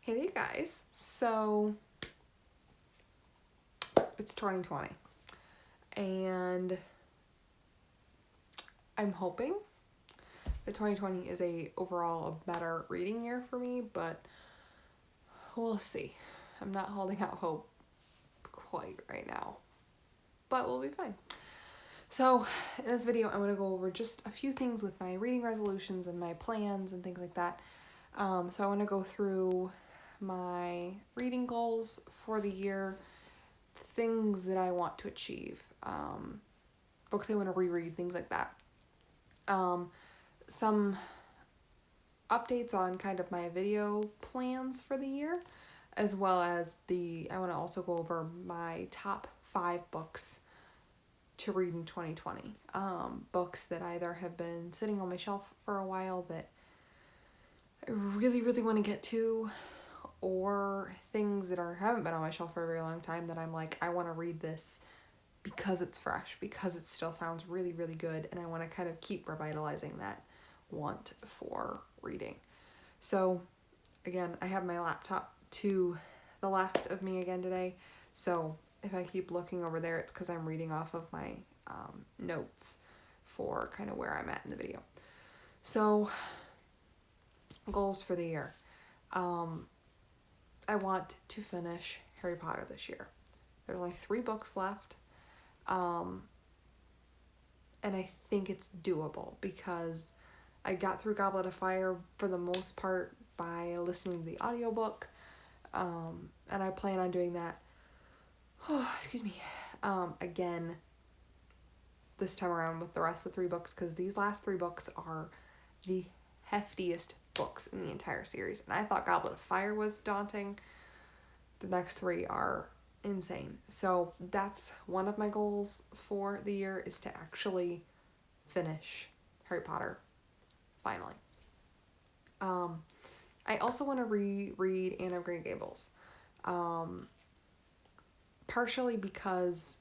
Hey there, guys. So, it's 2020, and I'm hoping that 2020 is overall a better reading year for me, but we'll see. I'm not holding out hope quite right now, but we'll be fine. So, in this video, I'm going to go over just a few things with my reading resolutions and my plans and things like that. So I want to go through my reading goals for the year, things that I want to achieve, books I want to reread, things like that. Some updates on kind of my video plans for the year, as well as I want to also go over my top 5 books to read in 2020. Books that either have been sitting on my shelf for a while that I really, really want to get to, or things that haven't been on my shelf for a very long time that I'm like, I want to read this because it's fresh, because it still sounds really, really good, and I want to kind of keep revitalizing that want for reading. So, again, I have my laptop to the left of me again today, so if I keep looking over there, it's because I'm reading off of my notes for kind of where I'm at in the video. So, goals for the year. I want to finish Harry Potter this year. There's only 3 books left. And I think it's doable because I got through Goblet of Fire for the most part by listening to the audiobook. And I plan on doing that, again this time around with the rest of the 3 books, because these last 3 books are the heftiest books in the entire series. And I thought Goblet of Fire was daunting. The next 3 are insane. So that's one of my goals for the year, is to actually finish Harry Potter finally. I also want to reread Anne of Green Gables, partially because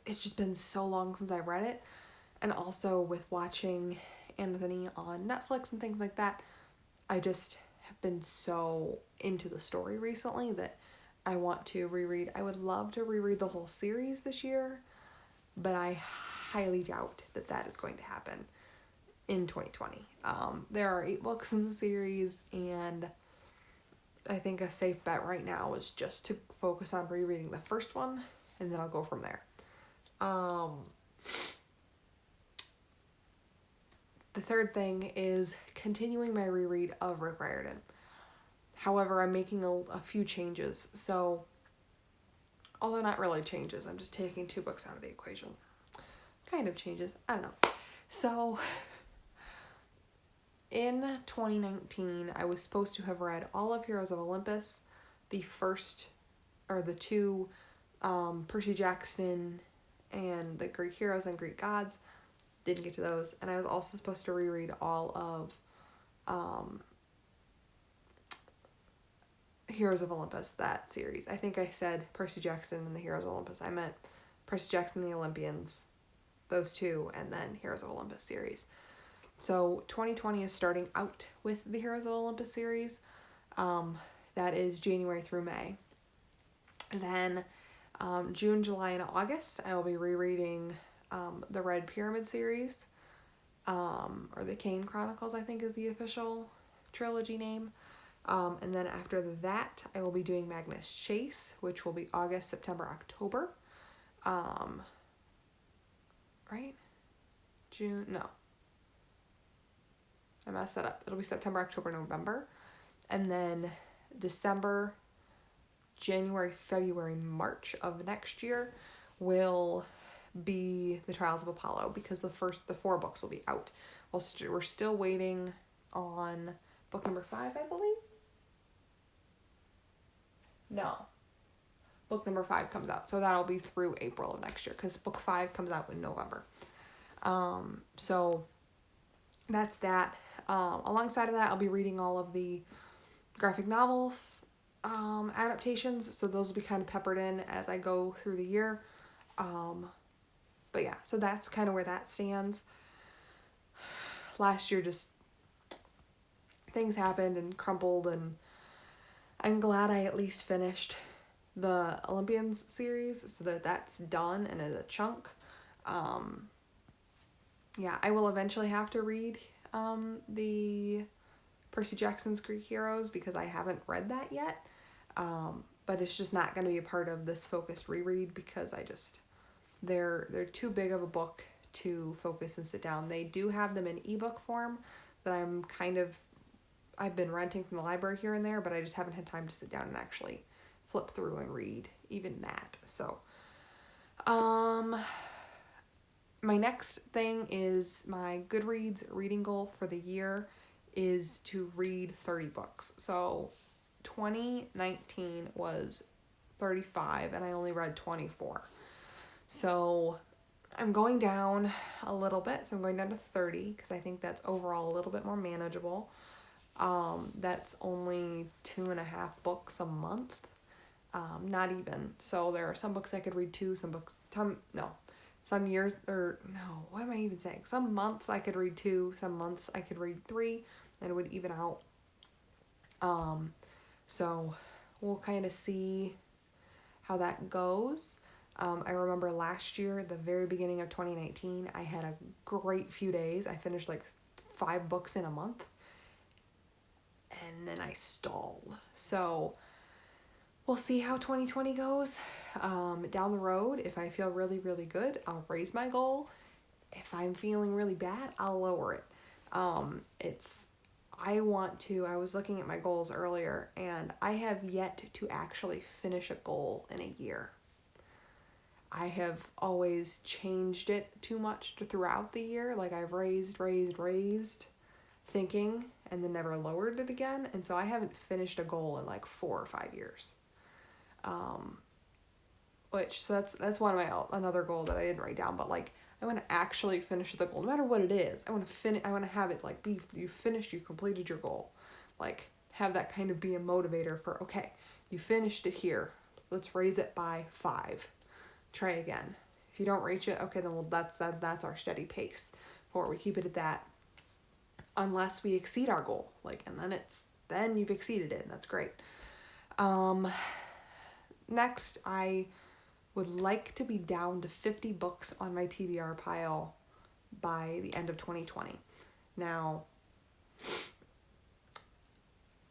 it's just been so long since I read it, and also with watching Anthony on Netflix and things like that, I just have been so into the story recently that I want to reread. I would love to reread the whole series this year, but I highly doubt that is going to happen in 2020. There are 8 books in the series, and I think a safe bet right now is just to focus on rereading the first one, and then I'll go from there. The third thing is continuing my reread of Rick Riordan. However, I'm making a few changes. So, although not really changes, I'm just taking 2 books out of the equation. Kind of changes. I don't know. So, in 2019, I was supposed to have read all of Heroes of Olympus, the 2 Percy Jackson and the Greek Heroes and Greek Gods. Didn't get to those. And I was also supposed to reread all of Heroes of Olympus, that series. I think I said Percy Jackson and the Heroes of Olympus. I meant Percy Jackson and the Olympians, those 2, and then Heroes of Olympus series. So 2020 is starting out with the Heroes of Olympus series. That is January through May. Then June, July, and August, I will be rereading the Red Pyramid series, or the Kane Chronicles, I think is the official trilogy name. And then after that, I will be doing Magnus Chase, which will be August, September, October. Right? June? No. I messed that up. It'll be September, October, November. And then December, January, February, March of next year will be the Trials of Apollo, because the 4 books will be out. We're still waiting on book number 5, I believe. No. Book number 5 comes out. So that'll be through April of next year, because book 5 comes out in November. So that's that. Alongside of that, I'll be reading all of the graphic novels adaptations. So those will be kind of peppered in as I go through the year. But yeah, so that's kind of where that stands. Last year just things happened and crumbled, and I'm glad I at least finished the Olympians series so that that's done and is a chunk. Yeah, I will eventually have to read the Percy Jackson's Greek Heroes because I haven't read that yet. But it's just not going to be a part of this focused reread because they're too big of a book to focus and sit down. They do have them in ebook form that I've been renting from the library here and there, but I just haven't had time to sit down and actually flip through and read even that. So, my next thing is my Goodreads reading goal for the year is to read 30 books. So 2019 was 35 and I only read 24. So I'm going down a little bit. So I'm going down to 30 because I think that's overall a little bit more manageable. That's only 2.5 books a month. Not even. So there are some books I could read 2, some years, or no, what am I even saying? Some months I could read 2, some months I could read 3, and it would even out. So we'll kind of see how that goes. I remember last year, the very beginning of 2019, I had a great few days. I finished like 5 books in a month, and then I stalled. So we'll see how 2020 goes. Down the road, if I feel really, really good, I'll raise my goal. If I'm feeling really bad, I'll lower it. I was looking at my goals earlier, and I have yet to actually finish a goal in a year. I have always changed it too much throughout the year. Like I've raised, thinking, and then never lowered it again. And so I haven't finished a goal in like 4 or 5 years. So that's another goal that I didn't write down, but like I want to actually finish the goal no matter what it is. I want to have it like be you finished, you completed your goal. Like have that kind of be a motivator for, okay, you finished it here. Let's raise it by 5. Try again. If you don't reach it, okay, then that's our steady pace forward. We keep it at that unless we exceed our goal. Like, and then you've exceeded it, and that's great. Next, I would like to be down to 50 books on my TBR pile by the end of 2020. Now,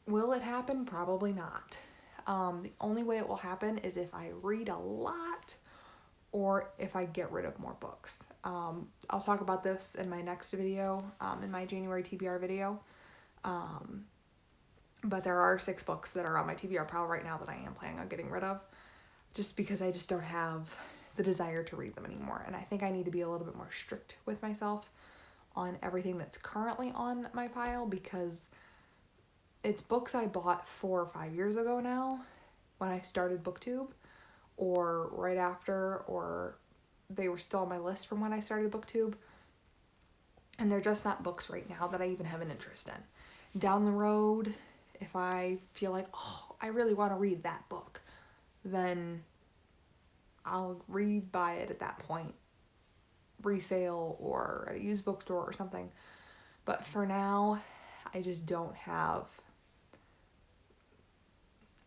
will it happen? Probably not. The only way it will happen is if I read a lot or if I get rid of more books. I'll talk about this in my next video, in my January TBR video. But there are 6 books that are on my TBR pile right now that I am planning on getting rid of, just because I just don't have the desire to read them anymore. And I think I need to be a little bit more strict with myself on everything that's currently on my pile, because it's books I bought 4 or 5 years ago now when I started BookTube, or right after, or they were still on my list from when I started BookTube. And they're just not books right now that I even have an interest in. Down the road, if I feel like, oh, I really want to read that book, then I'll buy it at that point, resale or at a used bookstore or something. But for now, I just don't have.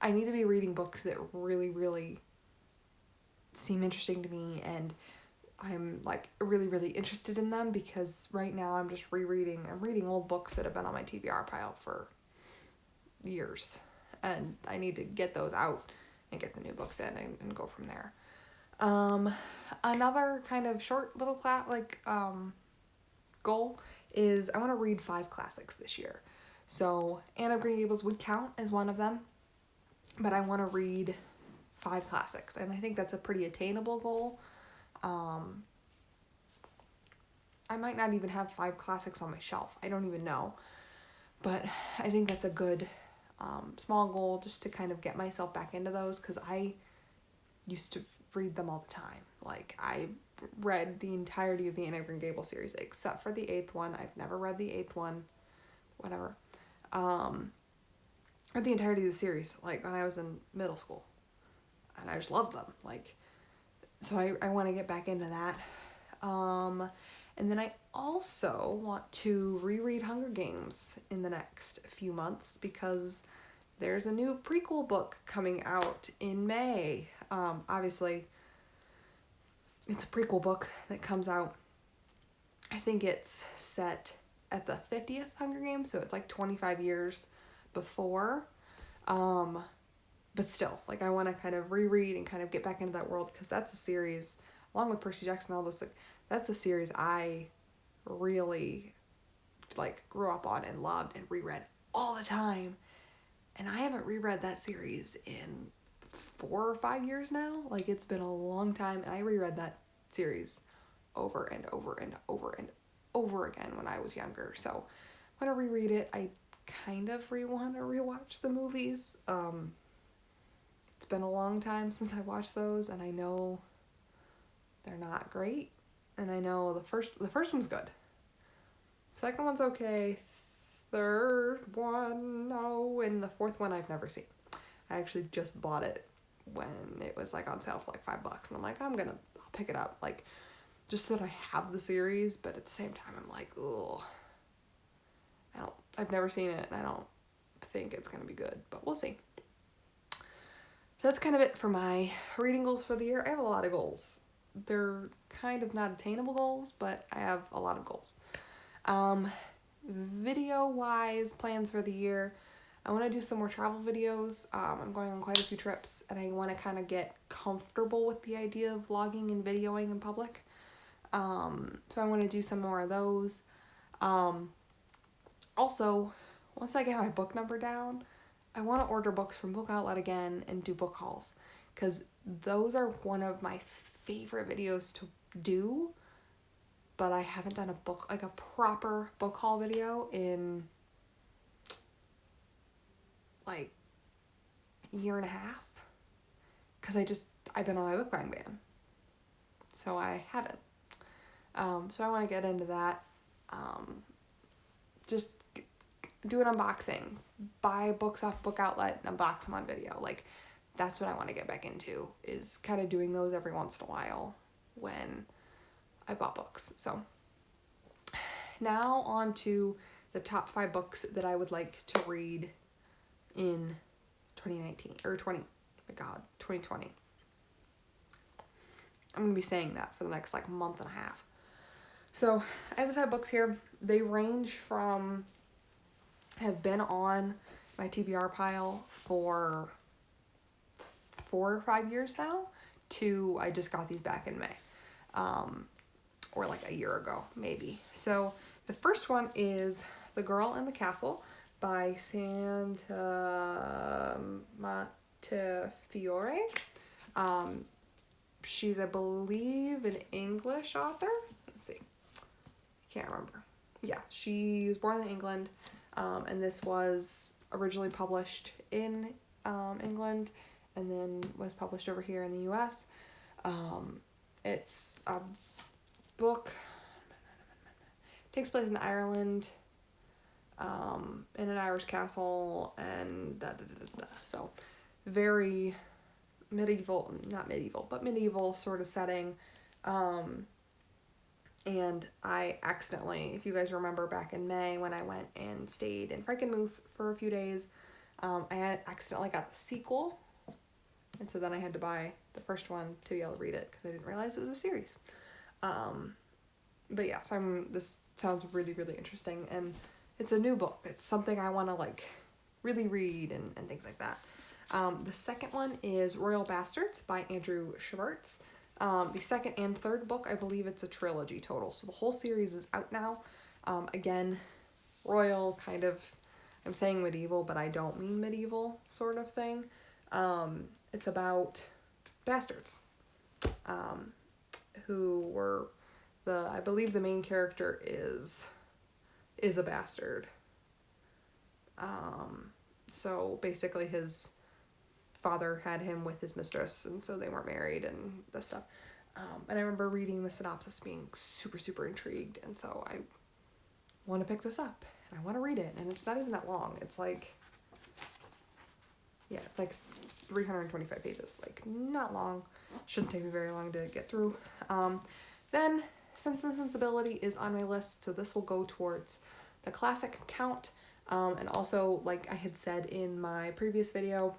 I need to be reading books that really, really seem interesting to me, and I'm like really, really interested in them, because right now I'm reading old books that have been on my TBR pile for years, and I need to get those out and get the new books in and go from there. Another kind of short little goal is I want to read 5 classics this year. So Anne of Green Gables would count as one of them, but I want to read 5 classics, and I think that's a pretty attainable goal. I might not even have 5 classics on my shelf. I don't even know, but I think that's a good small goal, just to kind of get myself back into those, because I used to read them all the time. Like, I read the entirety of the Anne of Green Gables series, except for the 8th one. I've never read the 8th one, whatever. Or the entirety of the series, like, when I was in middle school. And I just loved them. Like, so I want to get back into that. And then I also want to reread Hunger Games in the next few months because there's a new prequel book coming out in May. Obviously, it's a prequel book that comes out, I think it's set at the 50th Hunger Games, so it's like 25 years before. But still, like, I want to kind of reread and kind of get back into that world because that's a series, along with Percy Jackson and all those, like, that's a series I really, like, grew up on and loved and reread all the time. And I haven't reread that series in 4 or 5 years now. Like, it's been a long time, and I reread that series over and over and over and over again when I was younger. So when I reread it, I kind of want to rewatch the movies. It's been a long time since I watched those, and I know they're not great. And I know the first one's good. Second one's okay. Third one, no, and the fourth one I've never seen. I actually just bought it when it was like on sale for like $5, and I'm like, I'll pick it up, like, just so that I have the series, but at the same time I'm like, ugh, I've never seen it, and I don't think it's gonna be good, but we'll see. So that's kind of it for my reading goals for the year. I have a lot of goals. They're kind of not attainable goals, but I have a lot of goals. Video-wise, plans for the year, I want to do some more travel videos. I'm going on quite a few trips, and I want to kind of get comfortable with the idea of vlogging and videoing in public. So I want to do some more of those. Also, once I get my book number down, I want to order books from Book Outlet again and do book hauls, because those are one of my favorite videos to do, but I haven't done a proper book haul video in like a year and a half, because I've been on my book buying ban, so I haven't. So I want to get into that. Just do an unboxing, buy books off Book Outlet and unbox them on video. Like, that's what I want to get back into, is kind of doing those every once in a while when I bought books. So now on to the top 5 books that I would like to read in 2020. I'm going to be saying that for the next like month and a half. So I have 5 books here. They range from, have been on my TBR pile for 4 or 5 years now, to I just got these back in May. Or like a year ago, maybe. So the first one is The Girl in the Castle by Santa Montefiore. She's, I believe, an English author. Let's see. Can't remember. Yeah, she was born in England, and this was originally published in England and then was published over here in the US. It's a book, takes place in Ireland, in an Irish castle, and so very medieval sort of setting. And I accidentally, if you guys remember back in May when I went and stayed in Frankenmuth for a few days, I accidentally got the sequel, and so then I had to buy the first one to be able to read it because I didn't realize it was a series. But yeah, so this sounds really, really interesting, and it's a new book. It's something I want to like really read and things like that. The second one is Royal Bastards by Andrew Schwartz. The second and third book, I believe it's a trilogy total, so the whole series is out now. Again, royal, kind of, I'm saying medieval, but I don't mean medieval sort of thing. It's about bastards, who were I believe the main character is a bastard. So basically his father had him with his mistress, and so they weren't married and this stuff. And I remember reading the synopsis being super, super intrigued, and so I want to pick this up, and I want to read it, and it's not even that long. It's like 325 pages, like not long. Shouldn't take me very long to get through. Then Sense and Sensibility is on my list, so this will go towards the classic count. And also, like I had said in my previous video,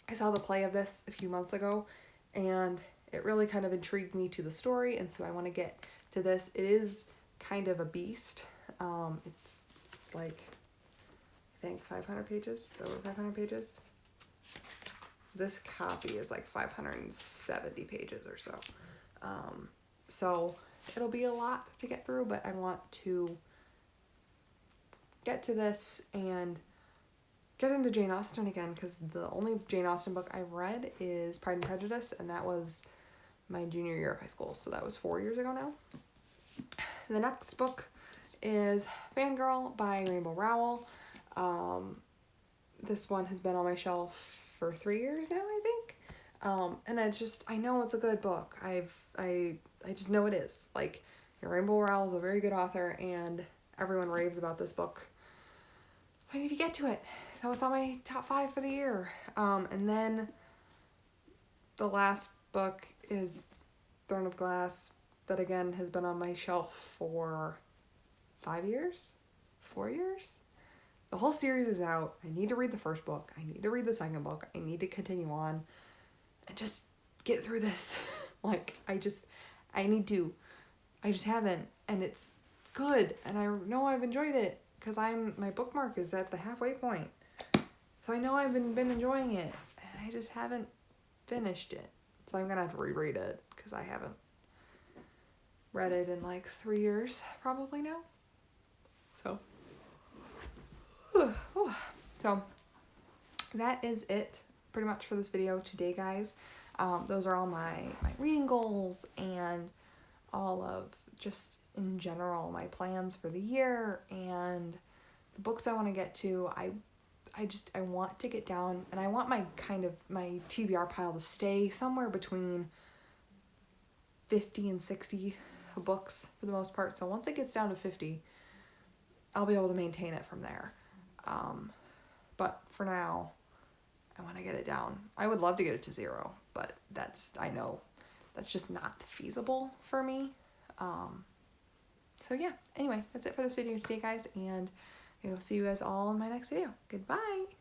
I saw the play of this a few months ago, and it really kind of intrigued me to the story, and so I want to get to this. It is kind of a beast. It's like, I think 500 pages. It's over 500 pages. This copy is like 570 pages or so. So it'll be a lot to get through, but I want to get to this and get into Jane Austen again, because the only Jane Austen book I read is Pride and Prejudice, and that was my junior year of high school, so that was 4 years ago now. The next book is Fangirl by Rainbow Rowell. This one has been on my shelf for 3 years now, I think. And I know it's a good book. I just know it is. Like, Rainbow Rowell is a very good author, and everyone raves about this book. I need to get to it. So it's on my top 5 for the year. And then the last book is Throne of Glass, that again has been on my shelf for 5 years? 4 years? The whole series is out. I need to read the first book. I need to read the second book. I need to continue on and just get through this. Like, I just haven't, and it's good, and I know I've enjoyed it, because my bookmark is at the halfway point. So I know I've been enjoying it, and I just haven't finished it. So I'm gonna have to reread it, because I haven't read it in like 3 years, probably now. So, so that is it pretty much for this video today, guys. Those are all my reading goals, and all of just in general my plans for the year, and the books I want to get to. I want to get down, and I want my TBR pile to stay somewhere between 50 and 60 books for the most part. So once it gets down to 50, I'll be able to maintain it from there. But for now, I want to get it down. I would love to get it to 0, but I know that's just not feasible for me. So yeah, anyway, that's it for this video today, guys, and I will see you guys all in my next video. Goodbye!